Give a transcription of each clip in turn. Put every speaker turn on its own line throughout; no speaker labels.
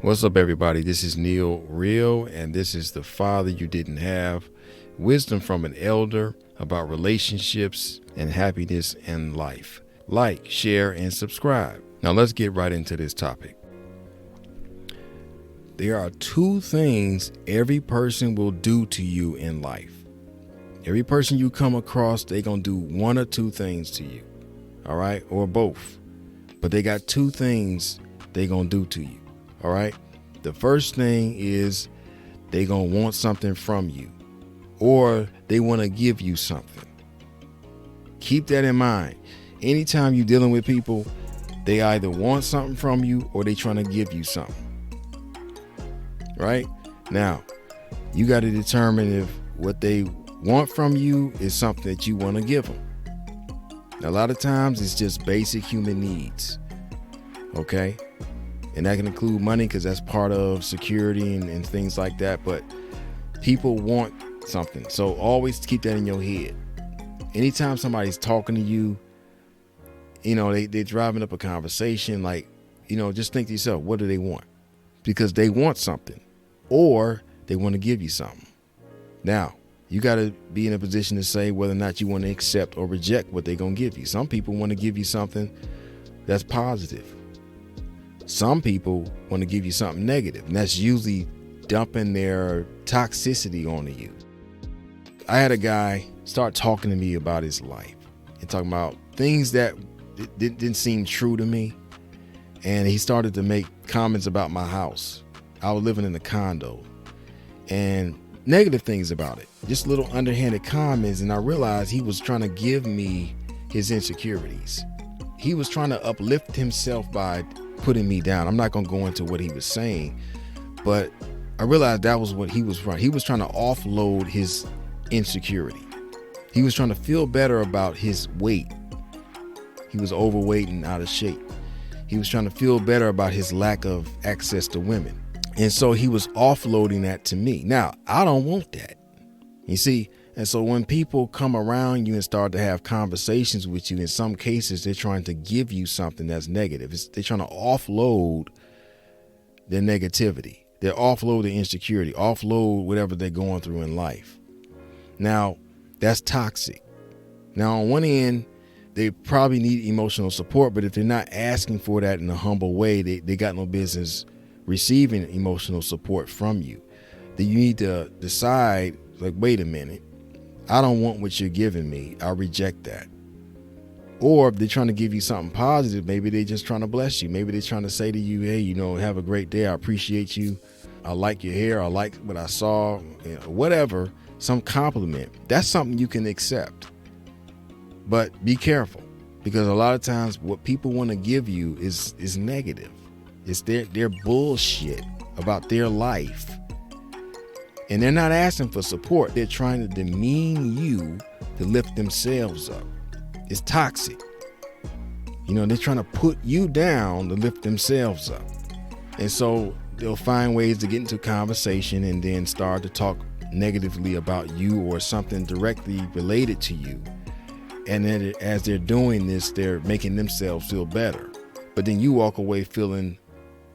What's up, everybody? This is NealReal, and this is the Father You Didn't Have. Wisdom from an elder about relationships and happiness in life. Like, share, and subscribe. Now let's get right into this topic. There are two things every person will do to you in life. Every person you come across, they're going to do one or two things to you. All right? Or both. But they got two things they're going to do to you. All right. The first thing is they going to want something from you, or they want to give you something. Keep that in mind. Anytime you're dealing with people, they either want something from you or they trying to give you something. Right now, you got to determine if what they want from you is something that you want to give them. A lot of times it's just basic human needs. Okay. And that can include money because that's part of security and things like that. But people want something. So always keep that in your head. Anytime somebody's talking to you, they're driving up a conversation, just think to yourself, what do they want? Because they want something or they want to give you something. Now, you got to be in a position to say whether or not you want to accept or reject what they're going to give you. Some people want to give you something that's positive. Some people want to give you something negative, and that's usually dumping their toxicity onto you. I had a guy start talking to me about his life and talking about things that didn't seem true to me. And he started to make comments about my house. I was living in a condo and negative things about it, just little underhanded comments. And I realized he was trying to give me his insecurities. He was trying to uplift himself by putting me down. I'm not going to go into what he was saying, but I realized that was what he was trying. He was trying to offload his insecurity. He was trying to feel better about his weight. He was overweight and out of shape. He was trying to feel better about his lack of access to women. And so he was offloading that to me. Now, I don't want that. You see? And so when people come around you and start to have conversations with you, in some cases, they're trying to give you something that's negative. They're trying to offload their negativity. They're offload their insecurity, offload whatever they're going through in life. Now, that's toxic. Now, on one end, they probably need emotional support, but if they're not asking for that in a humble way, they got no business receiving emotional support from you. Then you need to decide, wait a minute. I don't want what you're giving me. I reject that. Or if they're trying to give you something positive, maybe they're just trying to bless you. Maybe they're trying to say to you, hey, have a great day. I appreciate you. I like your hair. I like what I saw, whatever, some compliment. That's something you can accept. But be careful, because a lot of times what people want to give you is negative. It's their bullshit about their life. And they're not asking for support. They're trying to demean you to lift themselves up. It's toxic. They're trying to put you down to lift themselves up. And so they'll find ways to get into conversation and then start to talk negatively about you or something directly related to you. And then as they're doing this, they're making themselves feel better. But then you walk away feeling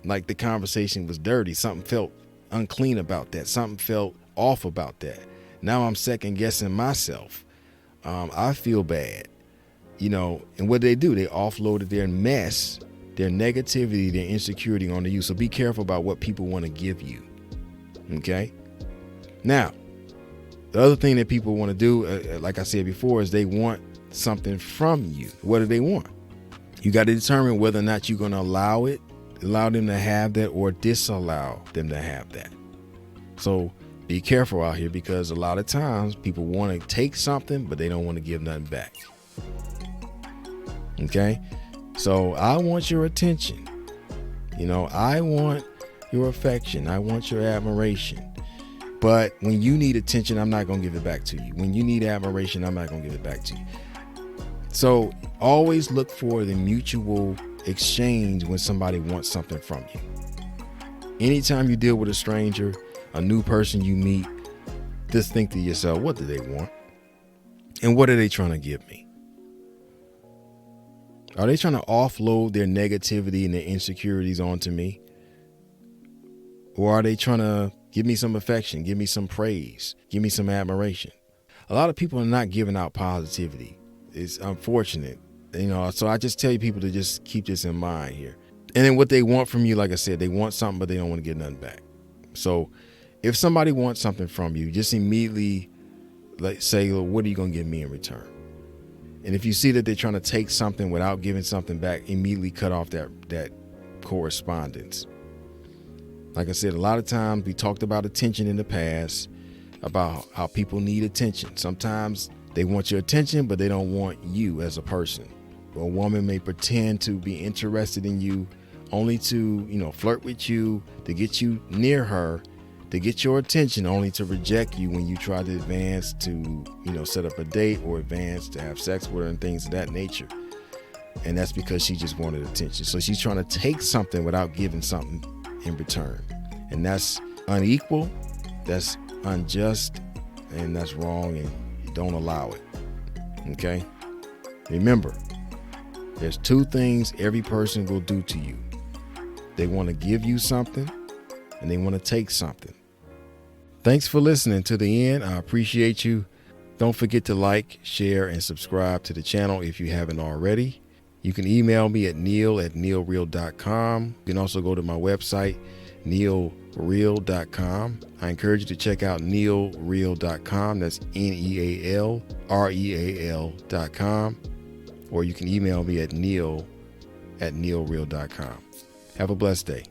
like the conversation was dirty. Something felt unclean about that. Something felt off about that. Now I'm second guessing myself. I feel bad, and what they do, they offloaded their mess, their negativity, their insecurity onto you. So be careful about what people want to give you. Okay. Now, the other thing that people want to do, like I said before, is they want something from you. What do they want? You got to determine whether or not you're going to allow them to have that or disallow them to have that. So be careful out here, because a lot of times people want to take something, but they don't want to give nothing back. Okay. So I want your attention. I want your affection. I want your admiration. But when you need attention, I'm not going to give it back to you. When you need admiration, I'm not going to give it back to you. So always look for the mutual exchange when somebody wants something from you. Anytime you deal with a stranger, a new person you meet, just think to yourself, what do they want? And what are they trying to give me? Are they trying to offload their negativity and their insecurities onto me? Or are they trying to give me some affection, give me some praise, give me some admiration? A lot of people are not giving out positivity. It's unfortunate, so I just tell you people to just keep this in mind here. And then what they want from you, like I said, they want something, but they don't want to get nothing back. So if somebody wants something from you, just immediately say, well, what are you going to give me in return? And if you see that they're trying to take something without giving something back, immediately cut off that correspondence. Like I said, a lot of times we talked about attention in the past, about how people need attention. Sometimes they want your attention, but they don't want you as a person. A woman may pretend to be interested in you only to, flirt with you, to get you near her, to get your attention, only to reject you when you try to advance to, set up a date or advance to have sex with her and things of that nature. And that's because she just wanted attention. So she's trying to take something without giving something in return. And that's unequal, that's unjust, and that's wrong, and you don't allow it. Okay? Remember, there's two things every person will do to you. They want to give you something, and they want to take something. Thanks for listening to the end. I appreciate you. Don't forget to like, share, and subscribe to the channel if you haven't already. You can email me at neal@nealreal.com. You can also go to my website, NealReal.com. I encourage you to check out NealReal.com. That's NealReal.com. Or you can email me at neal@nealreal.com. Have a blessed day.